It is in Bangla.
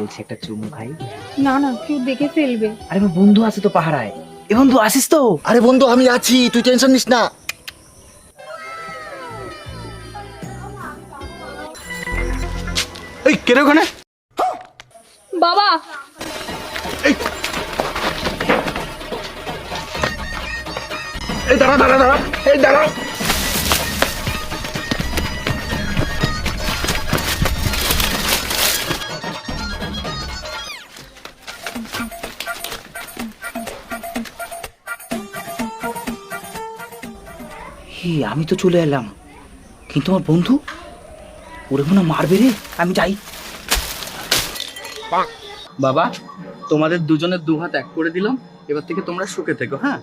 বলছি একটা চুমু খাই। না না, কেউ দেখে ফেলবে। আরে আমার বন্ধু আছে তো পাহাড়ায়। এ বন্ধু আসিস তো? আরে বন্ধু আমি আছি, তুই টেনশন নিস না। এই কে রে ওখানে? বাবা, এই দাঁড়া দাঁড়া দাঁড়া, এই দাঁড়া। আমি তো চলে এলাম, কিন্তু আমার বন্ধু ওরে মনে হয় মারবে রে। আমি যাই। বাবা, তোমাদের দুজনের দু হাত এক করে দিলাম, এবার থেকে তোমরা সুখে থেকো। হ্যাঁ।